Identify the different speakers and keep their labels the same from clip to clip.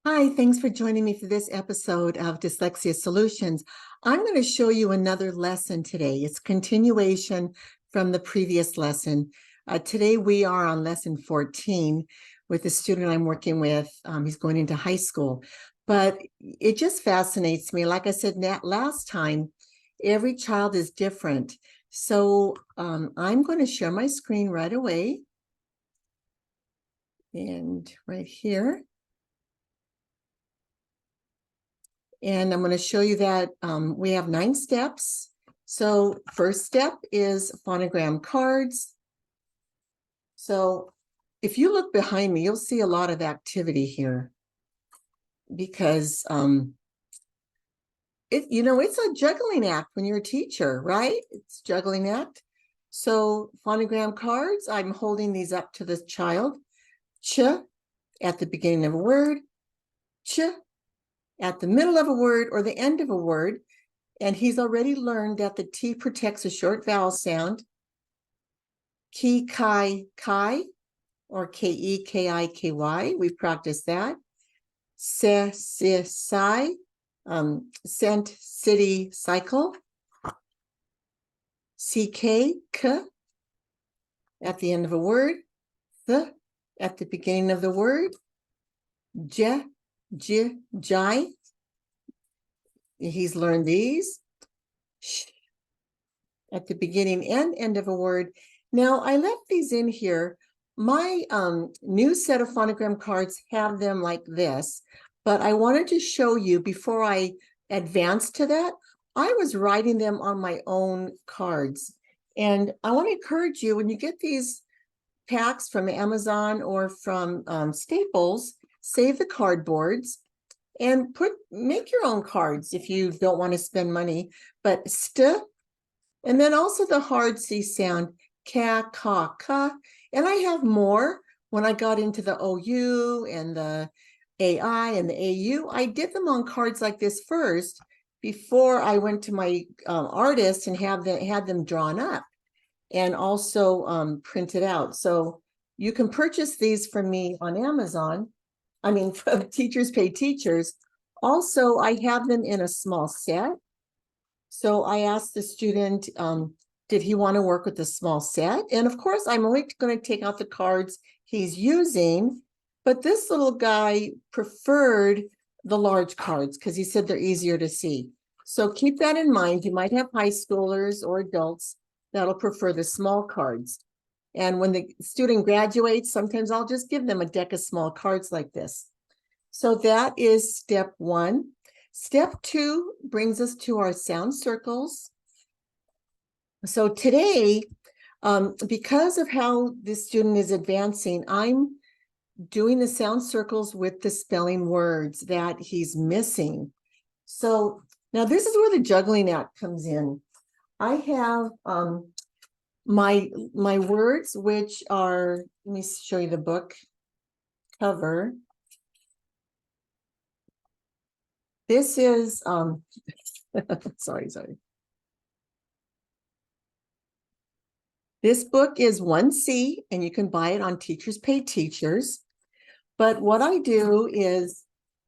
Speaker 1: Hi, thanks for joining me for this episode of Dyslexia Solutions. I'm going to show you another lesson today. It's continuation from the previous lesson. Today we are on lesson 14 with the student I'm working with. He's going into high school, but it just fascinates me. Like I said last time, every child is different. So I'm going to share my screen right away. And right here. And I'm going to show you that we have 9 steps. So first step is phonogram cards. So if you look behind me, you'll see a lot of activity here because it's a juggling act when you're a teacher, right? It's a juggling act. So phonogram cards, I'm holding these up to the child. Ch at the beginning of a word, ch at the middle of a word or the end of a word. And he's already learned that the T protects a short vowel sound. Ki, kai, kai, or K-E, K-I, K-Y. We've practiced that. Se, si, si, sent, city, cycle. C-K, k, at the end of a word. Th, at the beginning of the word. J, j, jai. He's learned these. Sh, at the beginning and end of a word. Now, I left these in here. My new set of phonogram cards have them like this, but I wanted to show you before I advance to that, I was writing them on my own cards. And I want to encourage you, when you get these packs from Amazon or from Staples, save the cardboards and make your own cards if you don't want to spend money, but and then also the hard C sound, ka, ka, ka. And I have more. When I got into the OU and the AI and the AU, I did them on cards like this first before I went to my artist and had them drawn up and also printed out. So you can purchase these from me on Amazon. I mean, from Teachers Pay Teachers. Also, I have them in a small set. So I asked the student, did he want to work with the small set? And of course, I'm only going to take out the cards he's using, but this little guy preferred the large cards because he said they're easier to see. So keep that in mind. You might have high schoolers or adults that'll prefer the small cards. And when the student graduates, sometimes I'll just give them a deck of small cards like this. So that is step 1. Step 2 brings us to our sound circles. So today, because of how this student is advancing, I'm doing the sound circles with the spelling words that he's missing. So now this is where the juggling act comes in. I have my words, which are, let me show you the book cover. This is, sorry. This book is 1C, and you can buy it on Teachers Pay Teachers. But what I do is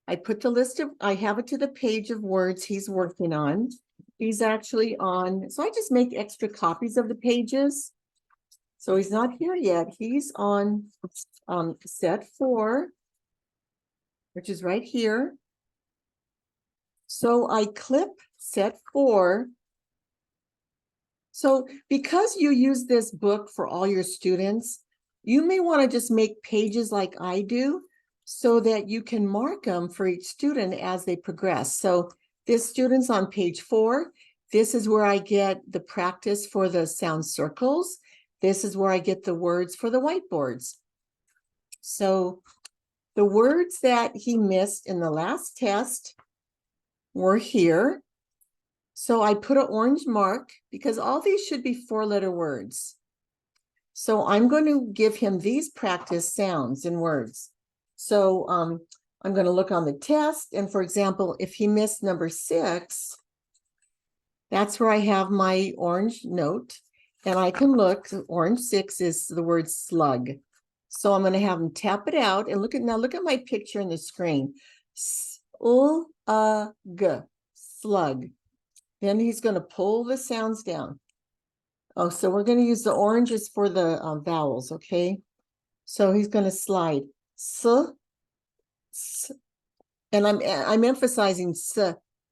Speaker 1: I put the list of, I have it to the page of words he's working on. He's actually on, so I just make extra copies of the pages. So he's not here yet. He's on set 4, which is right here. So I clip set 4. So because you use this book for all your students, you may want to just make pages like I do so that you can mark them for each student as they progress. So this student's on page 4. This is where I get the practice for the sound circles. This is where I get the words for the whiteboards. So the words that he missed in the last test were here. So I put an orange mark because all these should be 4-letter words. So I'm going to give him these practice sounds and words. So I'm going to look on the test. And for example, if he missed number 6, that's where I have my orange note. And I can look, orange 6 is the word slug. So I'm going to have him tap it out and look at my picture in the screen. slug. Then he's going to pull the sounds down. Oh, so we're going to use the oranges for the vowels, okay? So he's going to slide and I'm emphasizing s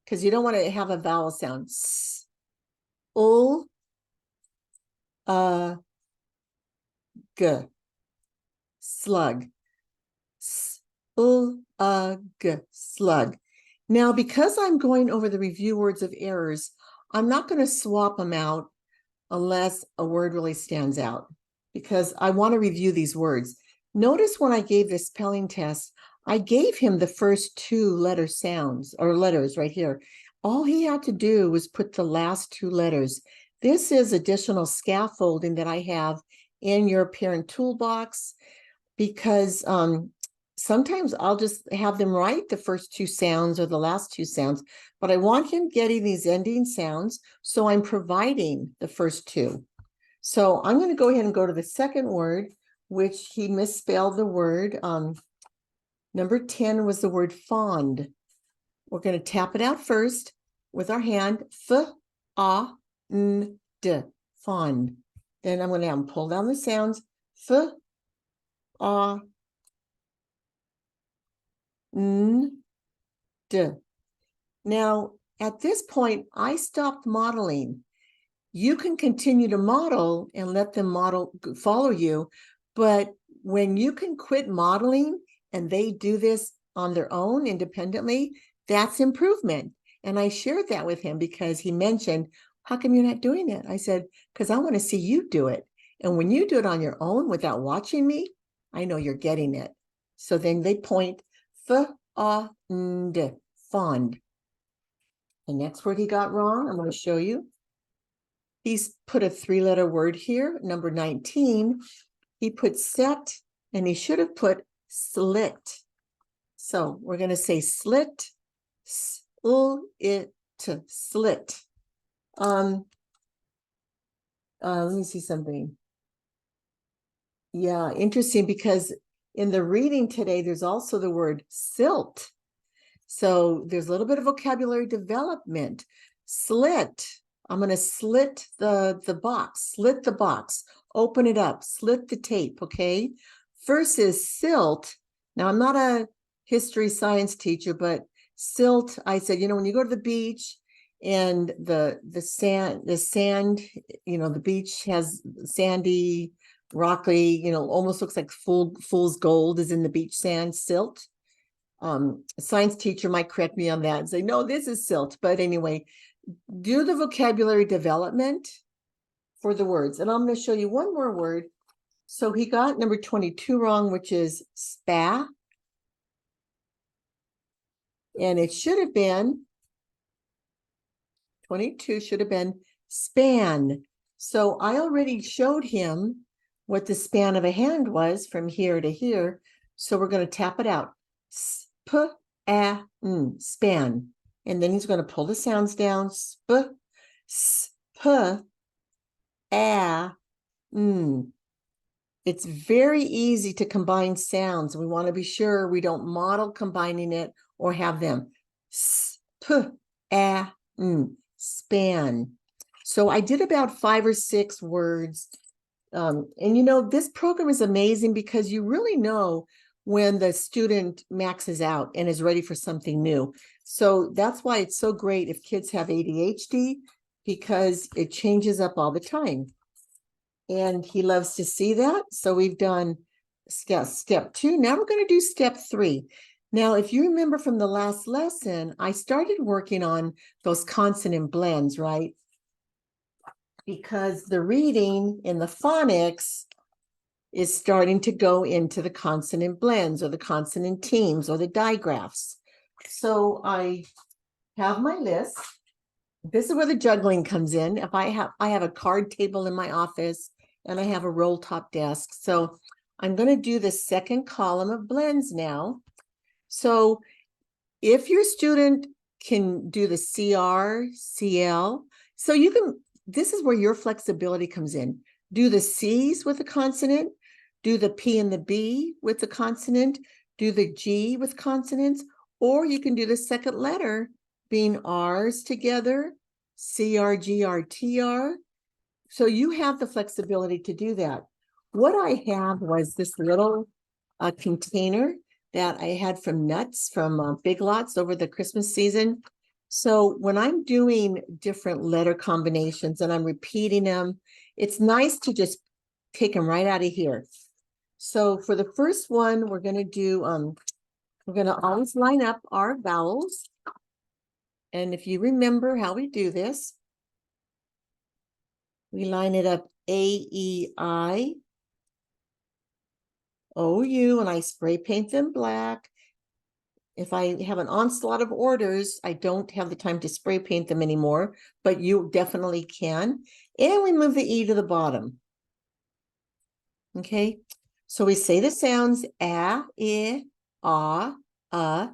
Speaker 1: because you don't want to have a vowel sound. Slug. Slug. Now, because I'm going over the review words of errors, I'm not going to swap them out unless a word really stands out, because I want to review these words. Notice when I gave the spelling test, I gave him the first two letter sounds or letters right here. All he had to do was put the last two letters. This is additional scaffolding that I have in your parent toolbox, because sometimes I'll just have them write the first two sounds or the last two sounds, but I want him getting these ending sounds, so I'm providing the first two. So I'm going to go ahead and go to the second word, which he misspelled the word. Number 10 was the word fond. We're going to tap it out first with our hand. Fond. Then I'm going to have him pull down the sounds. Now, at this point, I stopped modeling. You can continue to model and let them follow you, but when you can quit modeling and they do this on their own independently, that's improvement. And I shared that with him because he mentioned, how come you're not doing it? I said, because I want to see you do it. And when you do it on your own without watching me, I know you're getting it. So then they point, fond. The next word he got wrong, I'm going to show you. He's put a three-letter word here, number 19. He put set, and he should have put slit. So we're going to say slit, slit. Let me see something. Yeah, interesting, because in the reading today, there's also the word silt. So there's a little bit of vocabulary development. Slit. I'm going to slit the box, open it up, slit the tape, okay? Versus silt. Now, I'm not a history science teacher, but silt, I said, when you go to the beach and the sand, the beach has sandy, rocky, almost looks like fool's gold is in the beach sand, silt. A science teacher might correct me on that and say, no, this is silt. But anyway, do the vocabulary development for the words. And I'm going to show you one more word. So he got number 22 wrong, which is spa. And it should have been, 22 should have been span. So I already showed him what the span of a hand was from here to here. So we're going to tap it out. Span. And then he's going to pull the sounds down. It's very easy to combine sounds. We want to be sure we don't model combining it or have them. Span. So I did about 5 or 6 words. And this program is amazing because you really know when the student maxes out and is ready for something new. So that's why it's so great if kids have ADHD, because it changes up all the time. And he loves to see that. So we've done step 2. Now we're going to do step 3. Now, if you remember from the last lesson, I started working on those consonant blends, right? Because the reading in the phonics is starting to go into the consonant blends or the consonant teams or the digraphs. So I have my list. This is where the juggling comes in. If I have a card table in my office and I have a roll top desk. So I'm going to do the second column of blends now. So if your student can do the CR, CL, so you can, this is where your flexibility comes in. Do the C's with a consonant, do the P and the B with the consonant, do the G with consonants, or you can do the second letter being R's together, CRGRTR. So you have the flexibility to do that. What I have was this little container that I had from Nuts from Big Lots over the Christmas season. So when I'm doing different letter combinations and I'm repeating them, it's nice to just take them right out of here. So for the first one, we're going to do, we're going to always line up our vowels. And if you remember how we do this, we line it up A-E-I, O-U, and I spray paint them black. If I have an onslaught of orders, I don't have the time to spray paint them anymore, but you definitely can. And we move the E to the bottom. Okay, so we say the sounds A, I, A,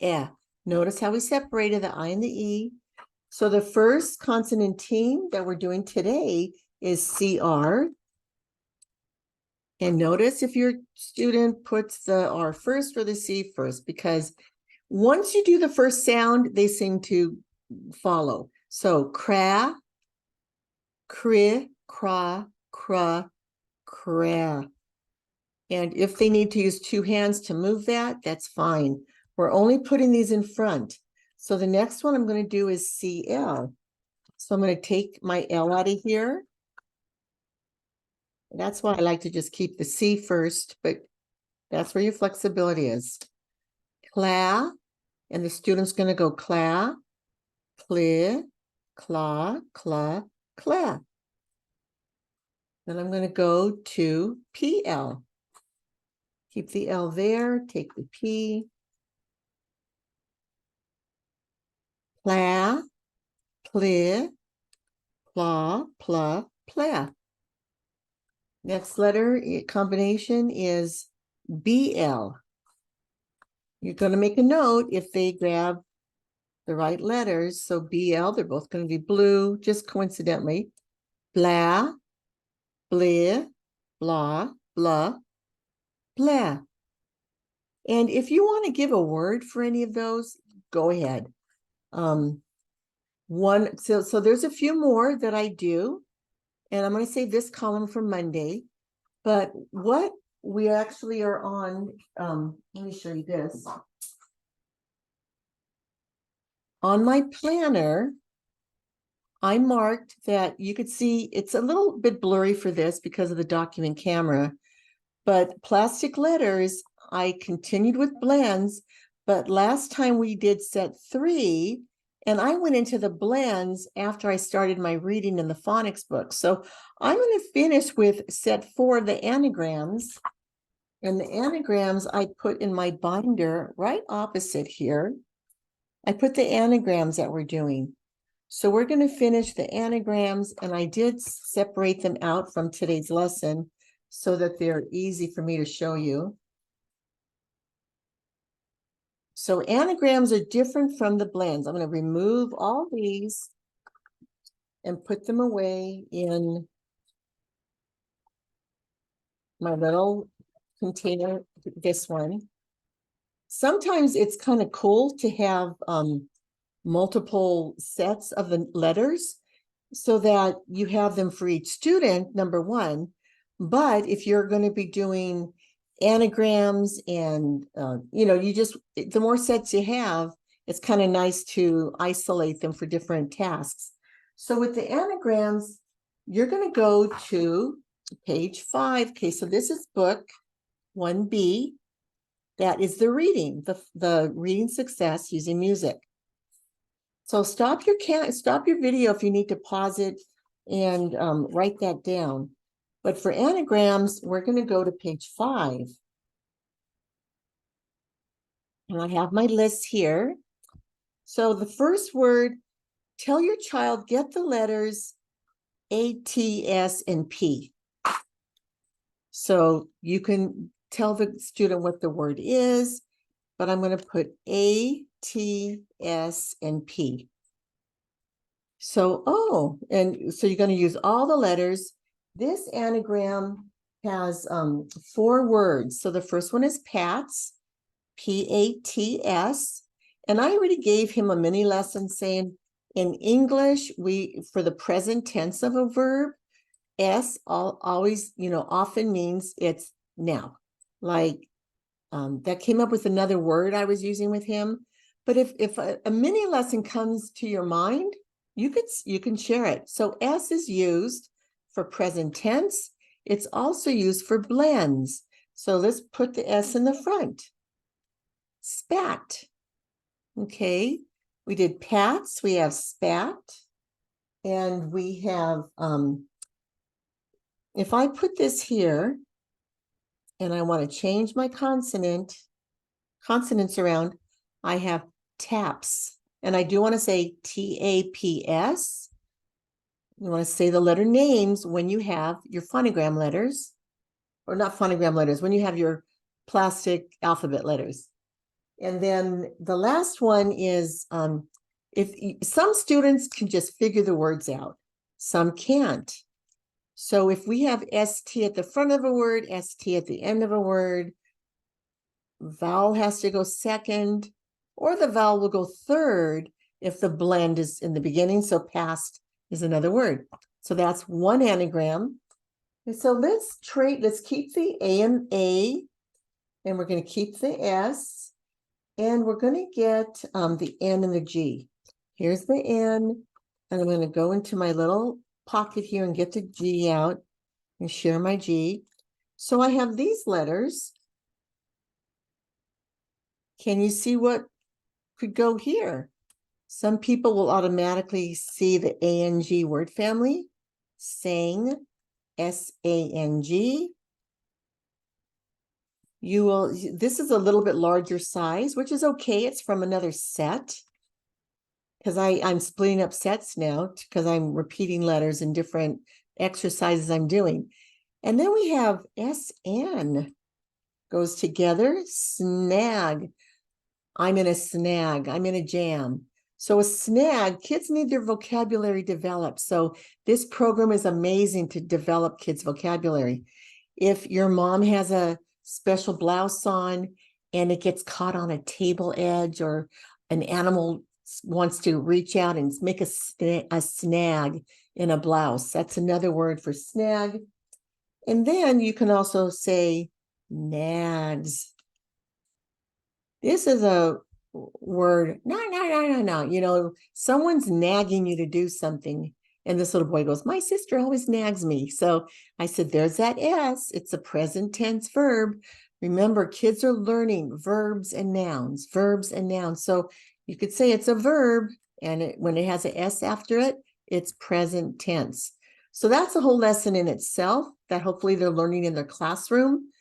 Speaker 1: E. Notice how we separated the I and the E. So the first consonantine that we're doing today is CR. And notice if your student puts the R first or the C first, because once you do the first sound, they seem to follow. So cra, cri, cra, cra, cra. And if they need to use two hands to move that, that's fine. We're only putting these in front. So the next one I'm going to do is CL. So I'm going to take my L out of here. That's why I like to just keep the C first, but that's where your flexibility is. Cla, and the student's going to go cla, clear, cla, cla, cla. Then I'm going to go to PL. Keep the L there, take the P. Pla, ple, pla, pla, pla. Next letter combination is BL. You're going to make a note if they grab the right letters. So BL, they're both going to be blue, just coincidentally. Blah, bleh, blah, blah, blah. And if you want to give a word for any of those, go ahead. So there's a few more that I do, and I'm going to save this column for Monday. But what we actually are on, let me show you this. On my planner, I marked that you could see it's a little bit blurry for this because of the document camera, but plastic letters, I continued with blends, but last time we did set 3, and I went into the blends after I started my reading in the phonics book. So I'm going to finish with set 4 of the anagrams. And the anagrams I put in my binder right opposite here. I put the anagrams that we're doing. So we're going to finish the anagrams, and I did separate them out from today's lesson so that they're easy for me to show you. So anagrams are different from the blends. I'm going to remove all these and put them away in my little container, this one. Sometimes it's kind of cool to have multiple sets of the letters so that you have them for each student, number one. But if you're going to be doing anagrams and, the more sets you have, it's kind of nice to isolate them for different tasks. So with the anagrams, you're going to go to page 5. Okay, so this is book 1B. That is the reading, the reading success using music. So stop your video if you need to pause it and write that down. But for anagrams, we're going to go to page 5. And I have my list here. So the first word, tell your child, get the letters A, T, S, and P. So you can tell the student what the word is, but I'm going to put A, T, S, and P. So, and so you're going to use all the letters. This anagram has 4 words. So the first one is Pats, P-A-T-S. And I already gave him a mini lesson saying in English, for the present tense of a verb, S always, often means it's now. Like that came up with another word I was using with him. But if a mini lesson comes to your mind, you can share it. So S is used for present tense. It's also used for blends. So let's put the S in the front. Spat. Okay. We did pats. We have spat. And we have, if I put this here and I want to change my consonants around, I have taps. And I do want to say TAPS. You want to say the letter names when you have your phonogram letters, or not phonogram letters, when you have your plastic alphabet letters. And then the last one is, if some students can just figure the words out, some can't. So if we have ST at the front of a word, ST at the end of a word, vowel has to go second, or the vowel will go third if the blend is in the beginning. So past is another word. So that's one anagram. And so let's keep the A and A, and we're going to keep the S, and we're going to get the N and the G. Here's the N, and I'm going to go into my little pocket here and get the G out and share my G. So I have these letters. Can you see what could go here? Some people will automatically see the A-N-G word family. Sang, S-A-N-G. This is a little bit larger size, which is okay. It's from another set, because I'm splitting up sets now because I'm repeating letters in different exercises I'm doing. And then we have S-N goes together, snag. I'm in a snag. I'm in a jam. So a snag, kids need their vocabulary developed. So this program is amazing to develop kids' vocabulary. If your mom has a special blouse on and it gets caught on a table edge, or an animal wants to reach out and make a snag in a blouse, that's another word for snag. And then you can also say nags. This is a word, no. Someone's nagging you to do something. And this little boy goes, my sister always nags me. So I said, there's that S. It's a present tense verb. Remember, kids are learning verbs and nouns. So you could say it's a verb, and when it has an S after it, it's present tense. So that's a whole lesson in itself that hopefully they're learning in their classroom.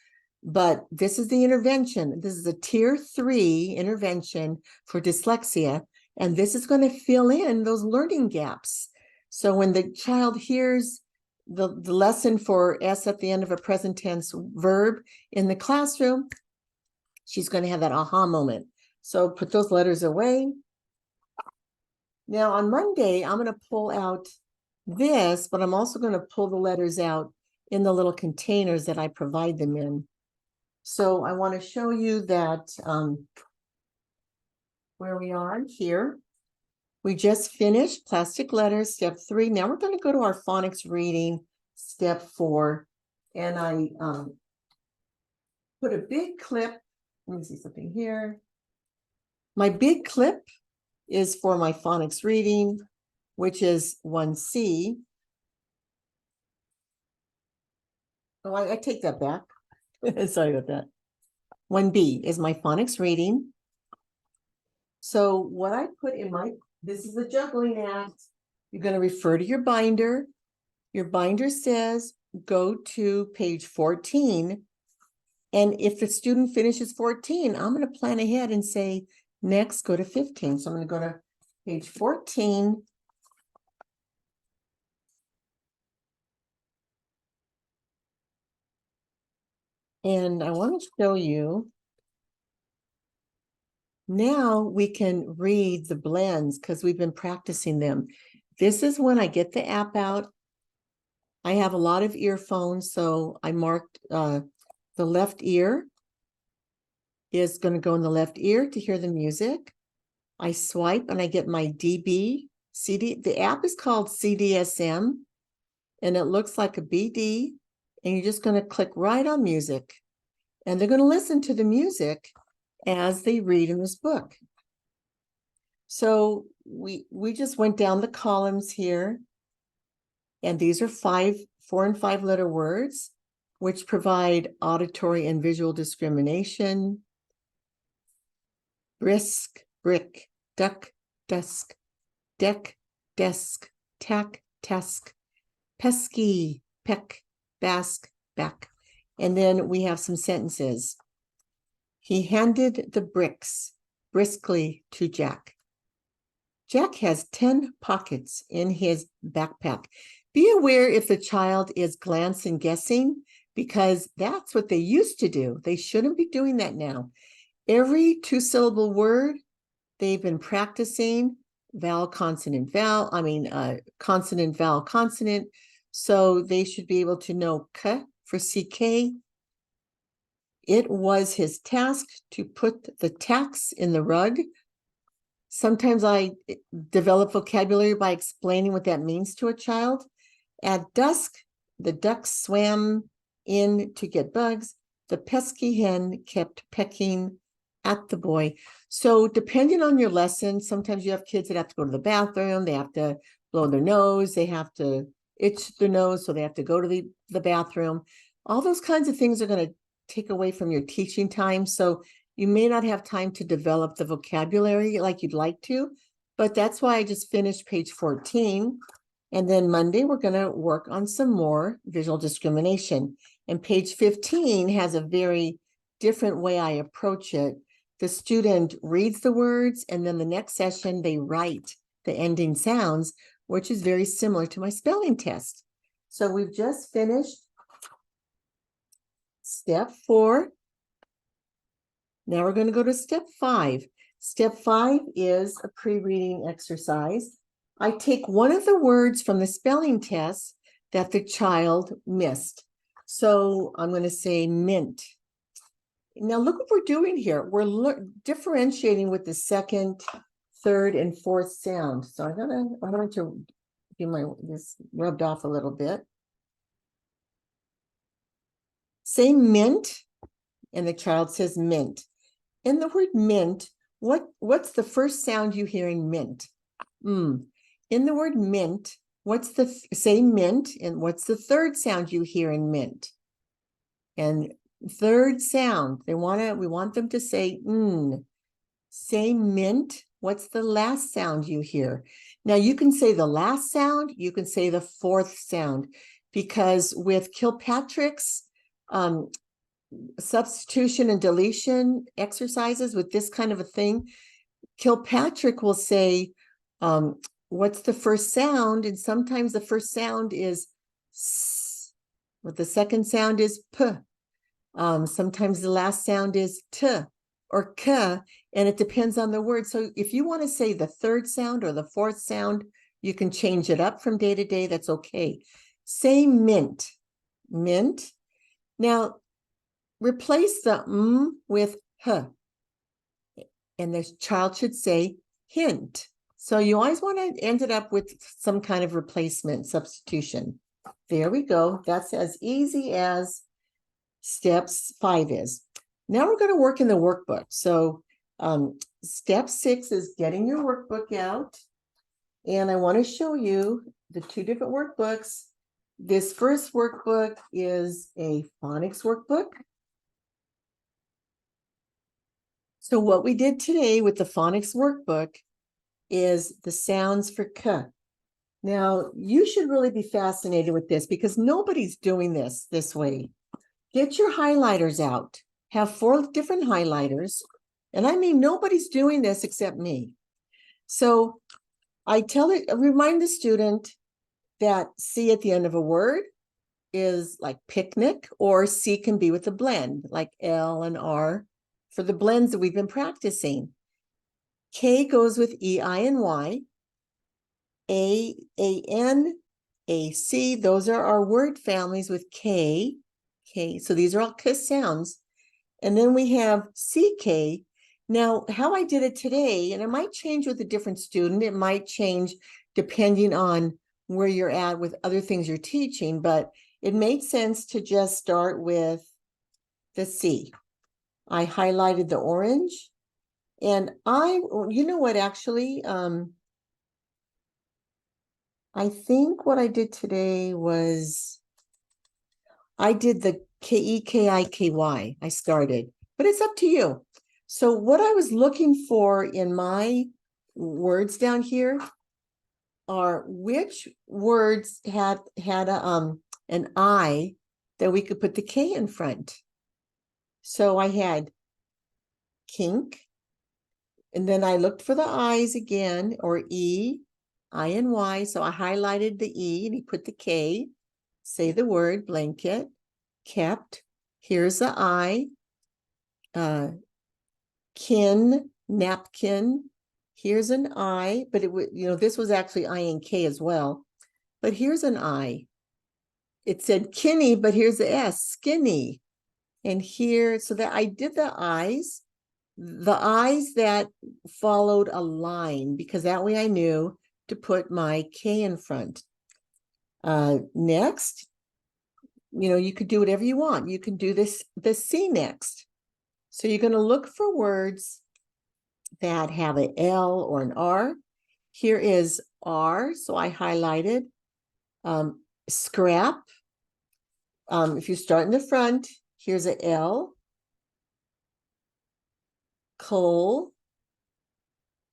Speaker 1: But this is the intervention. This is a tier 3 intervention for dyslexia. And this is going to fill in those learning gaps. So when the child hears the lesson for S at the end of a present tense verb in the classroom, she's going to have that aha moment. So put those letters away. Now on Monday, I'm going to pull out this, but I'm also going to pull the letters out in the little containers that I provide them in. So I want to show you that where we are here. We just finished plastic letters, step 3. Now we're going to go to our phonics reading, step 4. And I put a big clip. Let me see something here. My big clip is for my phonics reading, which is 1C. Oh, I take that back. Sorry about that. 1B is my phonics reading. So what I put in this is a juggling act. You're going to refer to your binder. Your binder says go to page 14. And if the student finishes 14, I'm going to plan ahead and say, next, go to 15. So I'm going to go to page 14. And I want to show you. Now we can read the blends because we've been practicing them. This is when I get the app out. I have a lot of earphones, so I marked the left ear is going to go in the left ear to hear the music. I swipe and I get my CD. The app is called CDSM, and it looks like a BD, and you're just going to click right on music, and they're going to listen to the music as they read in this book. So we just went down the columns here, and these are 4 and 5 letter words, which provide auditory and visual discrimination. Brisk, brick, duck, dusk, deck, desk, tack, task, pesky, peck, bask, back. And then we have some sentences. He handed the bricks briskly to Jack. Jack has 10 pockets in his backpack. Be aware if the child is glancing, guessing, because that's what they used to do. They shouldn't be doing that now. Every 2-syllable word, they've been practicing vowel, consonant, vowel, consonant, vowel, consonant. So they should be able to know K for CK. It was his task to put the tacks in the rug. Sometimes I develop vocabulary by explaining what that means to a child. At dusk, the ducks swam in to get bugs. The pesky hen kept pecking at the boy. So depending on your lesson, sometimes you have kids that have to go to the bathroom, they have to blow their nose, they have to itch their nose, so they have to go to the bathroom. All those kinds of things are going to take away from your teaching time. So you may not have time to develop the vocabulary like you'd like to, but that's why I just finished page 14. And then Monday, we're going to work on some more visual discrimination. And page 15 has a very different way I approach it. The student reads the words, and then the next session, they write the ending sounds, which is very similar to my spelling test. So we've just finished step 4. Now we're going to go to step 5. Step 5 is a pre-reading exercise. I take one of the words from the spelling test that the child missed. So I'm going to say mint. Now look what we're doing here. We're differentiating with the second, third, and fourth sound. So I'm going to do this rubbed off a little bit. Say mint, and the child says mint. In the word mint, what's the first sound you hear in mint? In the word mint, say mint, and what's the third sound you hear in mint? And third sound, we want them to say Say mint, what's the last sound you hear? Now you can say the last sound, you can say the fourth sound, because with Kilpatrick's substitution and deletion exercises with this kind of a thing, Kilpatrick will say, what's the first sound? And sometimes the first sound is s, but the second sound is p. Sometimes the last sound is t or k, and it depends on the word. So if you want to say the third sound or the fourth sound, you can change it up from day to day. That's okay. Say mint, mint. Now, replace the with h, and the child should say hint. So you always want to end it up with some kind of replacement substitution. There we go. That's as easy as steps 5 is. Now we're going to work in the workbook. So step 6 is getting your workbook out. And I want to show you the 2 different workbooks. This first workbook is a phonics workbook. So what we did today with the phonics workbook is the sounds for k. Now, you should really be fascinated with this because nobody's doing this way. Get your highlighters out. Have 4 different highlighters. And I mean, nobody's doing this except me. So I remind the student that C at the end of a word is like picnic, or C can be with a blend, like L and R for the blends that we've been practicing. K goes with E, I, and Y. A, N, A, C, those are our word families with K. K, so these are all K sounds. And then we have CK. Now, how I did it today, and it might change with a different student, it might change depending on where you're at with other things you're teaching, but it made sense to just start with the C. I highlighted the orange, and you know what, actually, I think what I did today was I did the K-E-K-I-K-Y. I started, but it's up to you. So what I was looking for in my words down here are which words had an I that we could put the K in front. So I had kink, and then I looked for the I's again, or E, I and Y. So I highlighted the E and he put the K. Say the word blanket, kept. Here's the I, kin, napkin. Here's an I, but it would, this was actually I and K as well. But here's an I. It said kinny, but here's the S, skinny. And here, so that I did the I's that followed a line, because that way I knew to put my K in front. Next, you could do whatever you want. You can do the C next. So you're going to look for words that have an L or an R. Here is R, so I highlighted. Scrap. If you start in the front, here's an L. Coal.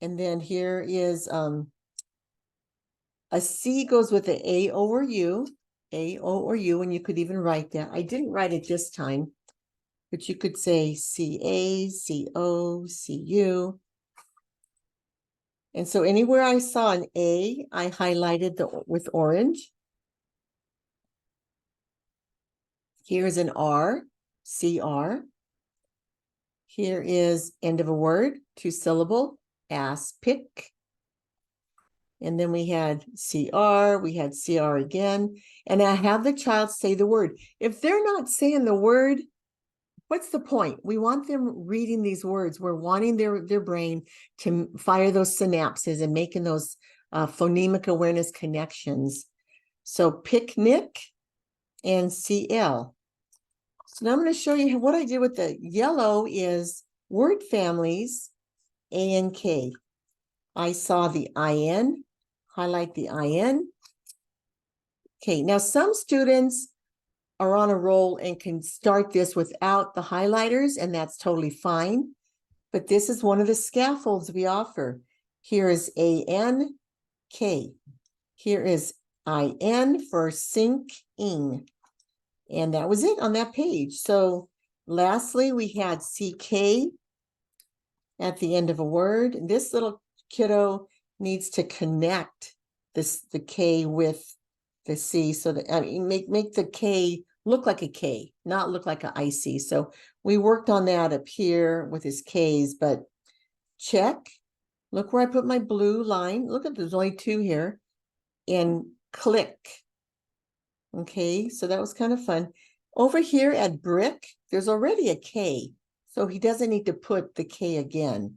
Speaker 1: And then here is a C goes with the A, O, or U. A, O, or U, and you could even write that. I didn't write it this time, but you could say C-A, C-O, C-U. And so anywhere I saw an A, I highlighted with orange. Here's an R, C-R. Here is end of a word, 2-syllable, aspic. And then we had CR, we had CR again. And I have the child say the word. If they're not saying the word, what's the point? We want them reading these words. We're wanting their brain to fire those synapses and making those phonemic awareness connections. So picnic and CL. So now I'm going to show you what I did with the yellow is word families, A and K. I saw the IN, highlight the IN. Okay, now some students are on a roll and can start this without the highlighters, and that's totally fine. But this is one of the scaffolds we offer. Here is AN, K. Here is IN for syncing. And that was it on that page. So lastly, we had CK at the end of a word. This little kiddo needs to connect the K with the C, so that make the K look like a K, not look like an IC. So we worked on that up here with his K's, but check. Look where I put my blue line. Look at, there's only 2 here. And click. Okay, so that was kind of fun. Over here at brick, there's already a K, so he doesn't need to put the K again.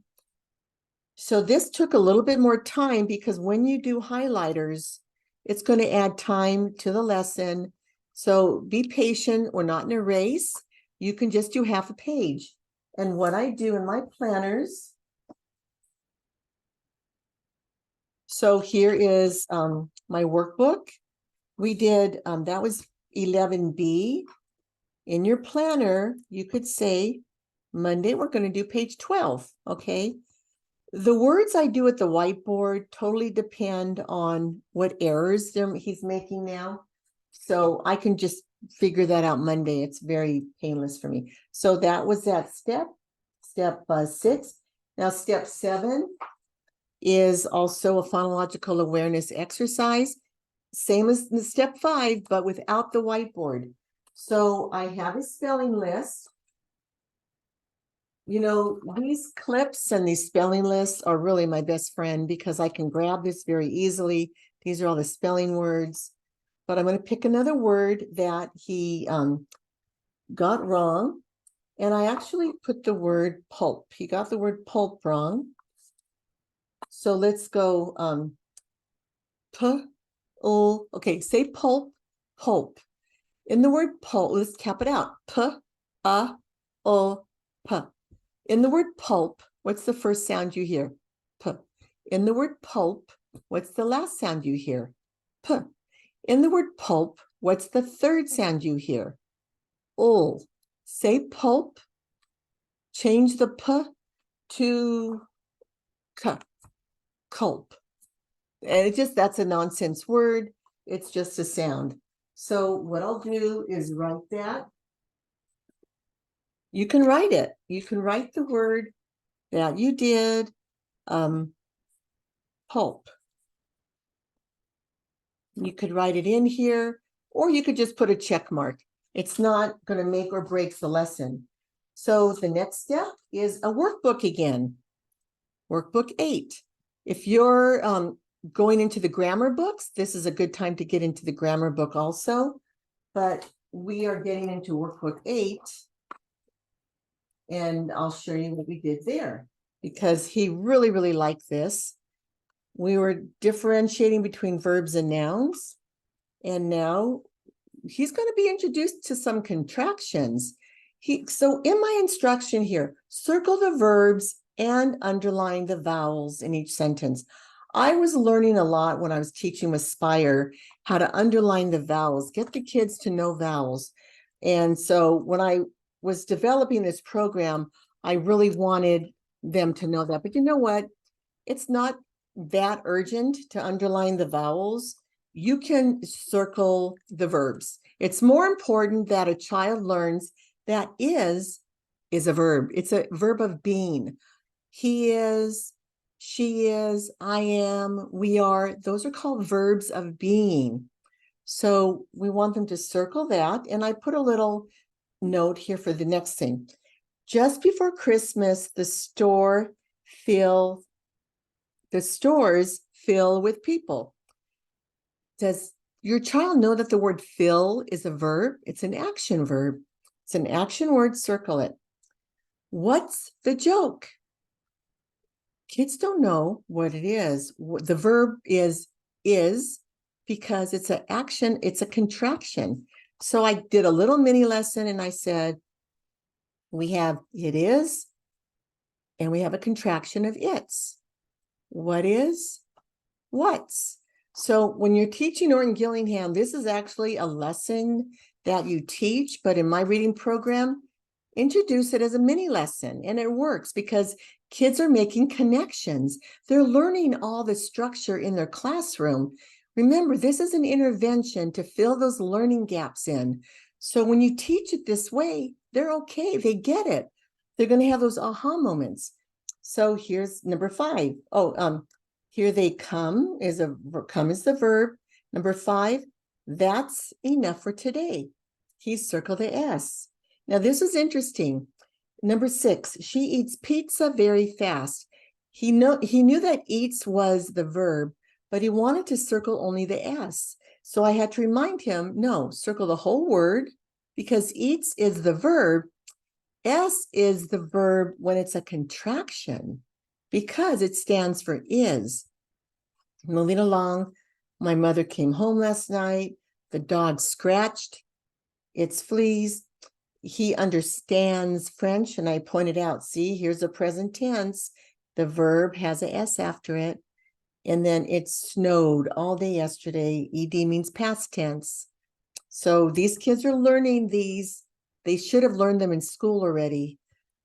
Speaker 1: So this took a little bit more time, because when you do highlighters, it's going to add time to the lesson. So be patient. We're not in a race. You can just do half a page. And what I do in my planners. So here is my workbook. We did, that was 11B. In your planner, you could say, Monday, we're going to do page 12, okay? The words I do at the whiteboard totally depend on what errors he's making now. So I can just figure that out Monday. It's very painless for me. So that was that step 6. Now, step 7 is also a phonological awareness exercise. Same as the step 5, but without the whiteboard. So I have a spelling list. These clips and these spelling lists are really my best friend, because I can grab this very easily. These are all the spelling words, but I'm going to pick another word that he got wrong. And I actually put the word pulp. He got the word pulp wrong. So let's go okay, say pulp, pulp. In the word pulp, let's cap it out. P. In the word pulp, what's the first sound you hear? P. In the word pulp, what's the last sound you hear? P. In the word pulp, what's the third sound you hear? Ul. Say pulp, change the P to K, culp. And that's a nonsense word. It's just a sound. So what I'll do is write that. You can write it. You can write the word that you did, pulp. You could write it in here, or you could just put a check mark. It's not going to make or break the lesson. So the next step is a workbook again. Workbook 8. If you're going into the grammar books, this is a good time to get into the grammar book also. But we are getting into workbook 8. And I'll show you what we did there, because he really, really liked this. We were differentiating between verbs and nouns. And now he's going to be introduced to some contractions. So in my instruction here, circle the verbs and underline the vowels in each sentence. I was learning a lot when I was teaching with Spire how to underline the vowels, get the kids to know vowels. And so when I was developing this program, I really wanted them to know that. But you know what? It's not that urgent to underline the vowels. You can circle the verbs. It's more important that a child learns that is a verb. It's a verb of being. He is, she is, I am, we are. Those are called verbs of being. So we want them to circle that. And I put a little note here for the next thing. Just before Christmas, the stores fill with people. Does your child know that the word fill is a verb? It's an action verb. It's an action word, circle it. What's the joke? Kids don't know what it is. The verb is because it's an action, it's a contraction. So I did a little mini lesson and I said, we have it is, and we have a contraction of it's. What is? What's? So when you're teaching Orton Gillingham, this is actually a lesson that you teach, but in my reading program, introduce it as a mini lesson. And it works because kids are making connections. They're learning all the structure in their classroom. Remember, this is an intervention to fill those learning gaps in. So when you teach it this way, they're okay. They get it. They're going to have those aha moments. So here's number 5. Here they come is the verb. Number 5, that's enough for today. He circled the S. Now this is interesting. Number 6, she eats pizza very fast. He knew that eats was the verb, but he wanted to circle only the S. So I had to remind him, no, circle the whole word, because eats is the verb. S is the verb when it's a contraction, because it stands for is. Moving along, my mother came home last night. The dog scratched its fleas. He understands French, and I pointed out, see, here's a present tense. The verb has a S after it. And then it snowed all day yesterday. ED means past tense. So these kids are learning these. They should have learned them in school already,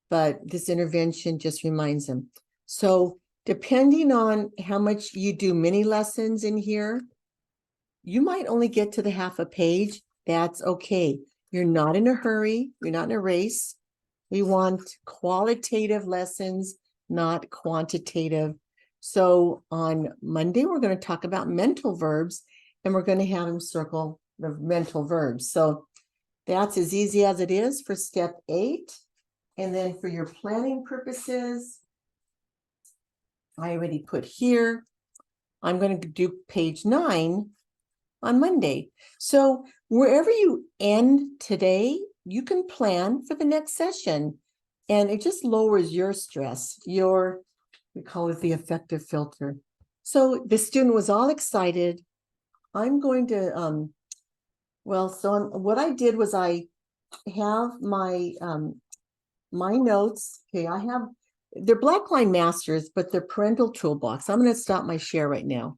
Speaker 1: but this intervention just reminds them. So depending on how much you do mini lessons in here, you might only get to the half a page. That's okay. You're not in a hurry. You're not in a race. We want qualitative lessons, not quantitative. So on Monday, we're going to talk about mental verbs, and we're going to have them circle the mental verbs. So that's as easy as it is for step 8. And then for your planning purposes, I already put here, I'm going to do page 9 on Monday. So wherever you end today, you can plan for the next session, and it just lowers your stress, we call it the affective filter. So the student was all excited. I'm going to, what I did was I have my notes. Okay, they're Blackline Masters, but they're parental toolbox. I'm going to stop my share right now.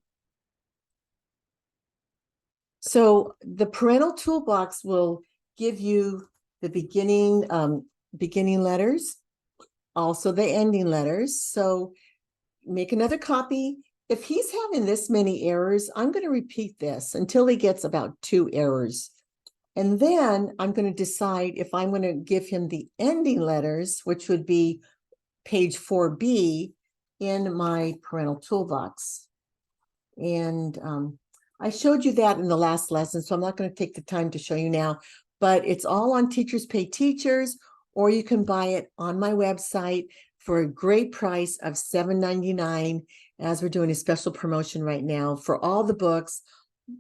Speaker 1: So the parental toolbox will give you the beginning letters, also the ending letters. So make another copy. If he's having this many errors, I'm going to repeat this until he gets about 2 errors. And then I'm going to decide if I'm going to give him the ending letters, which would be page 4B in my parental toolbox. And I showed you that in the last lesson, so I'm not going to take the time to show you now, but it's all on Teachers Pay Teachers, or you can buy it on my website for a great price of $7.99, as we're doing a special promotion right now for all the books,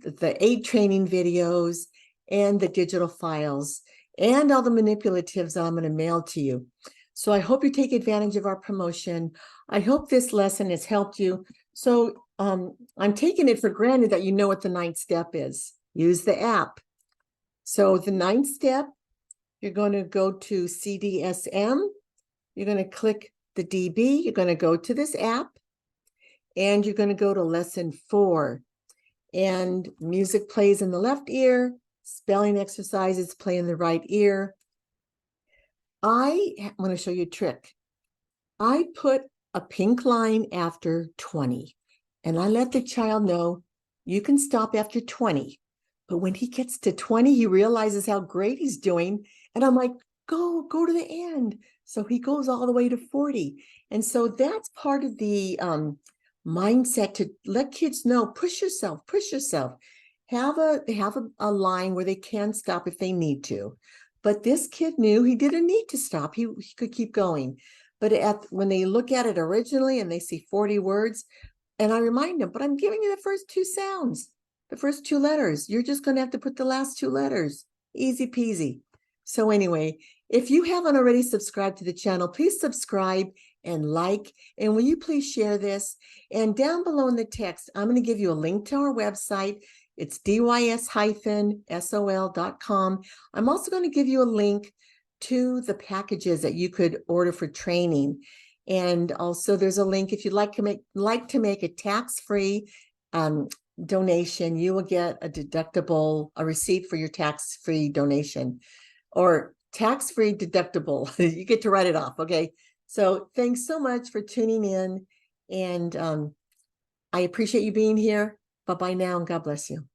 Speaker 1: the 8 training videos, and the digital files, and all the manipulatives that I'm going to mail to you. So I hope you take advantage of our promotion. I hope this lesson has helped you. So I'm taking it for granted that you know what the 9th step is. Use the app. So the 9th step, you're going to go to CDSM. You're going to click the DB. You're going to go to this app, and you're going to go to lesson 4. And music plays in the left ear. Spelling exercises play in the right ear. I want to show you a trick. I put a pink line after 20, and I let the child know you can stop after 20. But when he gets to 20, he realizes how great he's doing. And I'm like, go to the end. So he goes all the way to 40. And so that's part of the mindset, to let kids know, push yourself. Have a line where they can stop if they need to. But this kid knew he didn't need to stop. He could keep going. But when they look at it originally and they see 40 words, and I remind them, but I'm giving you the first 2 sounds, the first 2 letters. You're just going to have to put the last 2 letters. Easy peasy. So anyway, if you haven't already subscribed to the channel, please subscribe and like. And will you please share this? And down below in the text, I'm going to give you a link to our website. It's dys-sol.com. I'm also going to give you a link to the packages that you could order for training. And also there's a link if you'd like to make a tax-free donation. You will get a receipt for your tax-free donation, or tax-free deductible. You get to write it off. Okay. So thanks so much for tuning in. And I appreciate you being here. Bye-bye now, and God bless you.